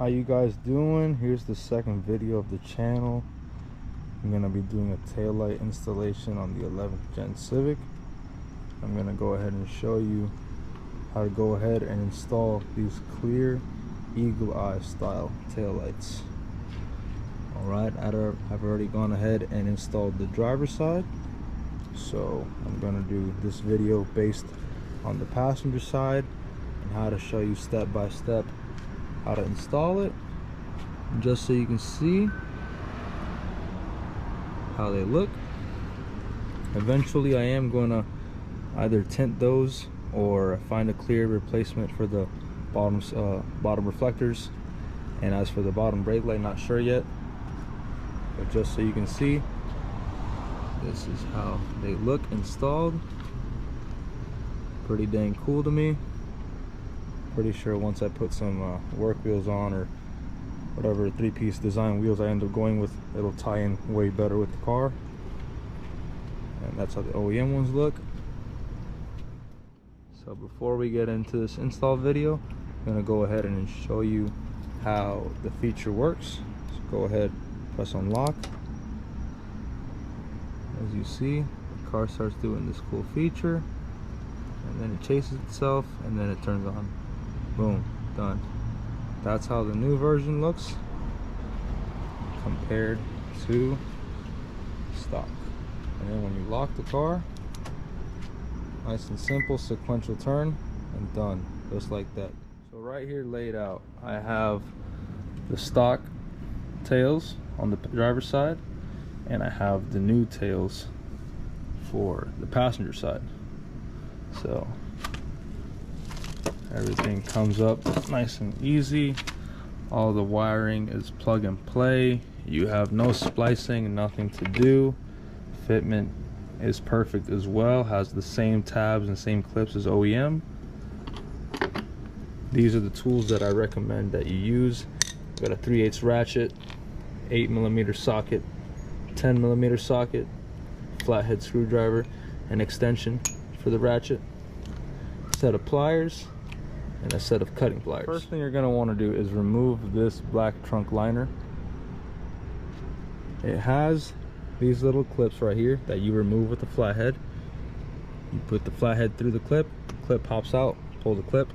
How you guys doing? Here's the second video of the channel. I'm gonna be doing a taillight installation on the 11th gen Civic. I'm gonna go ahead and show you how to go ahead and install these clear eagle eye style taillights. Alright, I've already gone ahead and installed the driver's side, so I'm gonna do this video based on the passenger side and how to show you step by step how to install it, just so you can see how they look. Eventually I am going to either tint those or find a clear replacement for the bottom reflectors, and as for the bottom brake light, not sure yet, but just so you can see, this is how they look installed. Pretty dang cool to me. Pretty sure once I put some work wheels on, or whatever 3-piece design wheels I end up going with, it'll tie in way better with the car. And that's how the OEM ones look. So before we get into this install video, I'm going to go ahead and show you how the feature works. So go ahead, press unlock. As you see, the car starts doing this cool feature, and then it chases itself, and then it turns on. Boom, done. That's how the new version looks compared to stock. And then when you lock the car, nice and simple, sequential turn, and done, just like that. So right here laid out, I have the stock tails on the driver's side, and I have the new tails for the passenger side. So everything comes up nice and easy. All the wiring is plug and play. You have no splicing, nothing to do. Fitment is perfect as well, has the same tabs and same clips as OEM. These are the tools that I recommend that you use. Got a 3/8 ratchet, 8mm socket, 10mm socket, flathead screwdriver, an extension for the ratchet, set of pliers, and a set of cutting pliers. First thing you're going to want to do is remove this black trunk liner. It has these little clips right here that you remove with the flathead. You put the flathead through the clip pops out, pull the clip.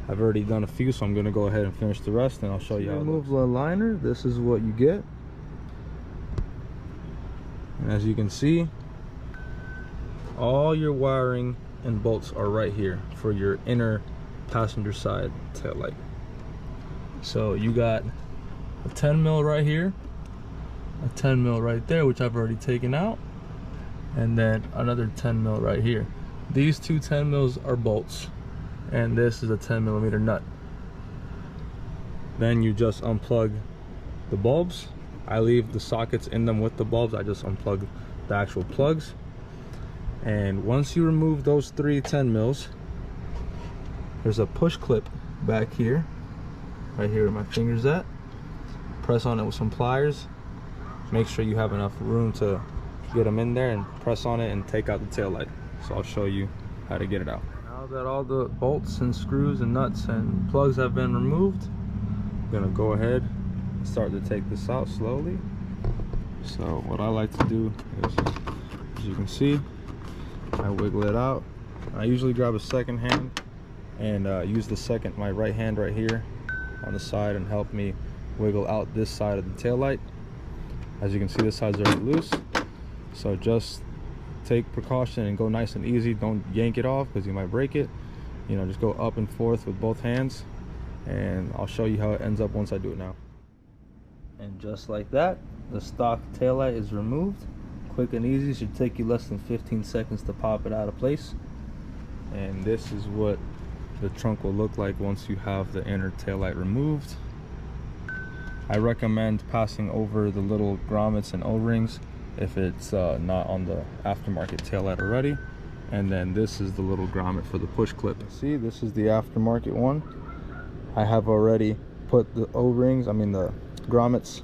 I've already done a few, so I'm going to go ahead and finish the rest, and I'll show you how to remove the liner. This is what you get. And as you can see, all your wiring and bolts are right here for your inner passenger side tail light. So you got a 10mm right here, a 10mm right there, which I've already taken out, and then another 10mm right here. These two 10mm are bolts, and this is a 10mm nut. Then you just unplug the bulbs. I leave the sockets in them with the bulbs. I just unplug the actual plugs. And once you remove those 3 10mm, there's a push clip back here, right here where my finger's at. Press on it with some pliers. Make sure you have enough room to get them in there, and press on it and take out the tail light. So I'll show you how to get it out. Now that all the bolts and screws and nuts and plugs have been removed, I'm gonna go ahead and start to take this out slowly. So what I like to do is, as you can see, I wiggle it out. I usually grab a second hand and use my right hand right here on the side and help me wiggle out this side of the tail light. As you can see, this side's already loose, so just take precaution and go nice and easy. Don't yank it off because you might break it. You know, just go up and forth with both hands, and I'll show you how it ends up once I do it now. And just like that, the stock tail light is removed. Quick and easy. Should take you less than 15 seconds to pop it out of place. And this is what the trunk will look like once you have the inner taillight removed. I recommend passing over the little grommets and O-rings if it's not on the aftermarket taillight already. And then this is the little grommet for the push clip. See, this is the aftermarket one. I have already put the O-rings, the grommets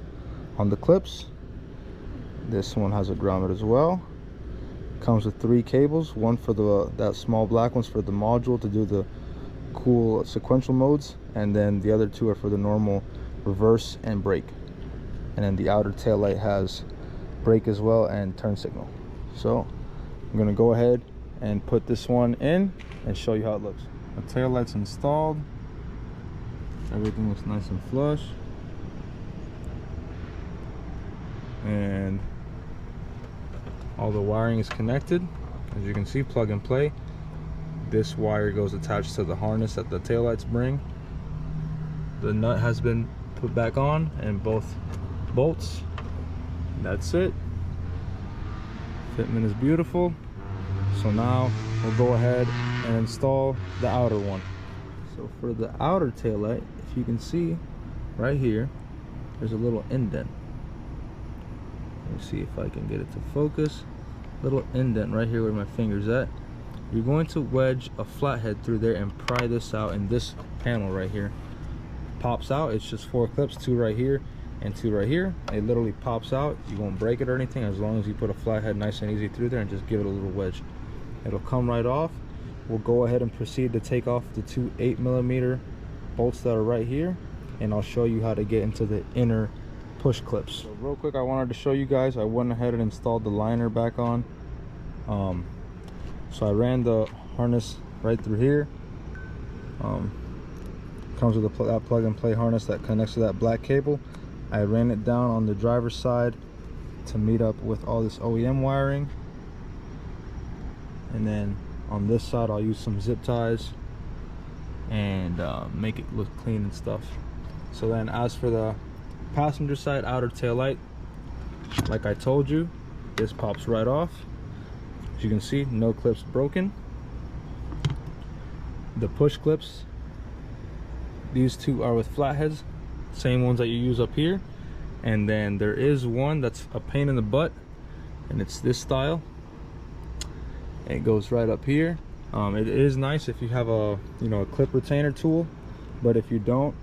on the clips. This one has a grommet as well. Comes with 3 cables, one for that small black one's for the module to do the cool sequential modes, and then the other two are for the normal reverse and brake. And then the outer tail light has brake as well and turn signal. So I'm gonna go ahead and put this one in and show you how it looks. The tail light's installed. Everything looks nice and flush. And all the wiring is connected. As you can see, plug and play. This wire goes attached to the harness that the taillights bring. The nut has been put back on and both bolts. That's it. Fitment is beautiful. So now we'll go ahead and install the outer one. So for the outer taillight, if you can see right here, there's a little indent. Let me see if I can get it to focus. Little indent right here where my finger's at. You're going to wedge a flathead through there and pry this out, and this panel right here pops out. It's just 4 clips, 2 right here and 2 right here. It literally pops out. You won't break it or anything as long as you put a flathead nice and easy through there and just give it a little wedge. It'll come right off. We'll go ahead and proceed to take off the 2 8mm bolts that are right here, and I'll show you how to get into the inner push clips. So real quick, I wanted to show you guys, I went ahead and installed the liner back on. So I ran the harness right through here. Comes with that plug and play harness that connects to that black cable. I ran it down on the driver's side to meet up with all this OEM wiring, and then on this side I'll use some zip ties and make it look clean and stuff. So then as for the passenger side outer tail light, like I told you, this pops right off. As you can see, no clips broken. The push clips, these 2 are with flatheads, same ones that you use up here. And then there is one that's a pain in the butt, and it's this style. It goes right up here. It is nice if you have a a clip retainer tool, but if you don't,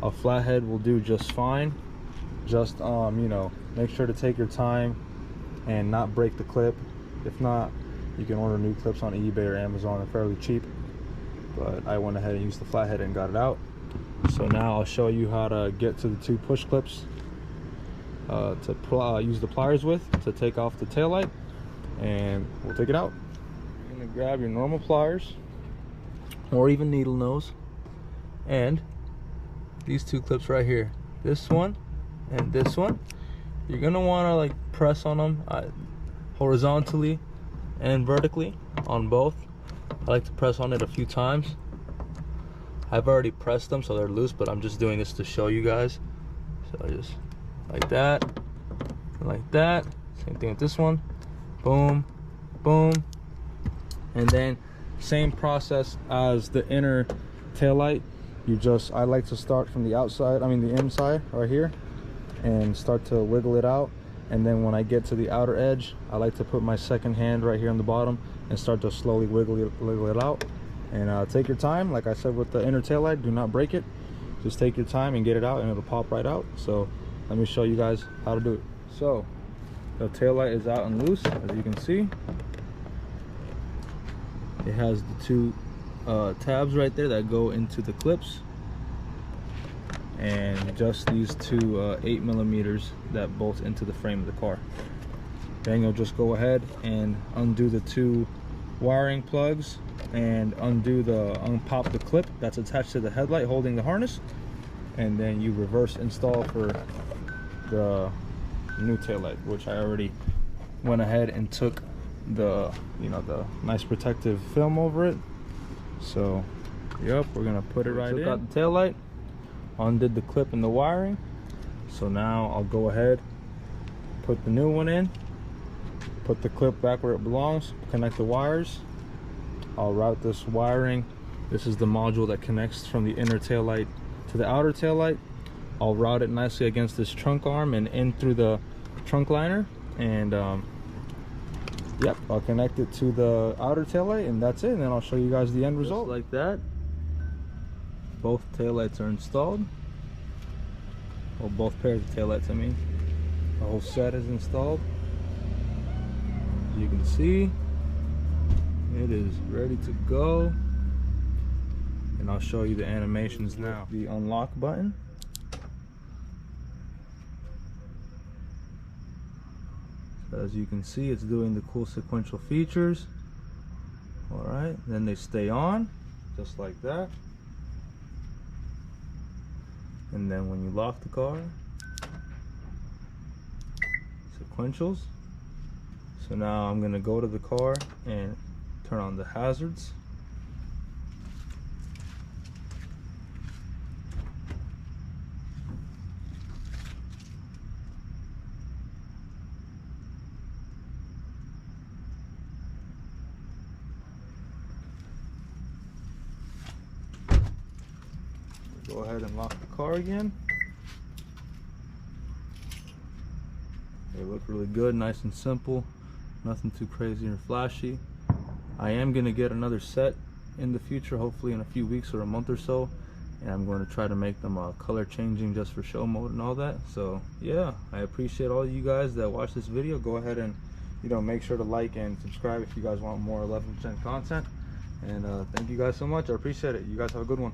a flathead will do just fine. Just make sure to take your time and not break the clip. If not, you can order new clips on eBay or Amazon. They're fairly cheap, but I went ahead and used the flathead and got it out. So now I'll show you how to get to the 2 push clips to use the pliers with to take off the tail light, and we'll take it out. You're gonna grab your normal pliers or even needle nose, and these 2 clips right here, this one and this one, you're gonna want to like press on them horizontally and vertically on both. I like to press on it a few times. I've already pressed them so they're loose, but I'm just doing this to show you guys. So just like that and like that. Same thing with this one. Boom, boom. And then same process as the inner tail light. I like to start from the outside, the inside right here, and start to wiggle it out. And then when I get to the outer edge, I like to put my second hand right here on the bottom and start to slowly wiggle it out. And take your time. Like I said with the inner tail light, do not break it. Just take your time and get it out, and it'll pop right out. So let me show you guys how to do it. So the tail light is out and loose, as you can see. It has the 2 tabs right there that go into the clips, and just these 2 8mm that bolt into the frame of the car. Then you'll just go ahead and undo the 2 wiring plugs and unpop the clip that's attached to the headlight holding the harness, and then you reverse install for the new taillight, which I already went ahead and took the the nice protective film over it. So yep, we're gonna put it right in. Took out the taillight, undid the clip and the wiring. So now I'll go ahead, put the new one in, put the clip back where it belongs, connect the wires. I'll route this wiring. This is the module that connects from the inner taillight to the outer taillight. I'll route it nicely against this trunk arm and in through the trunk liner, and yep, I'll connect it to the outer taillight, and that's it. And then I'll show you guys the end result. Just like that, both taillights are installed. Well, both pairs of taillights, the whole set is installed. As you can see, it is ready to go. and I'll show you the animations now. The unlock button. So as you can see, it's doing the cool sequential features. Alright, then they stay on, just like that. And then when you lock the car, sequentials. So now I'm going to go to the car and turn on the hazards. Go ahead and lock the car again. They look really good, nice and simple, nothing too crazy or flashy. I am going to get another set in the future, hopefully in a few weeks or a month or so, and I'm going to try to make them color changing just for show mode and all that. So yeah, I appreciate all you guys that watch this video. Go ahead and make sure to like and subscribe if you guys want more 11% content, and thank you guys so much. I appreciate it. You guys have a good one.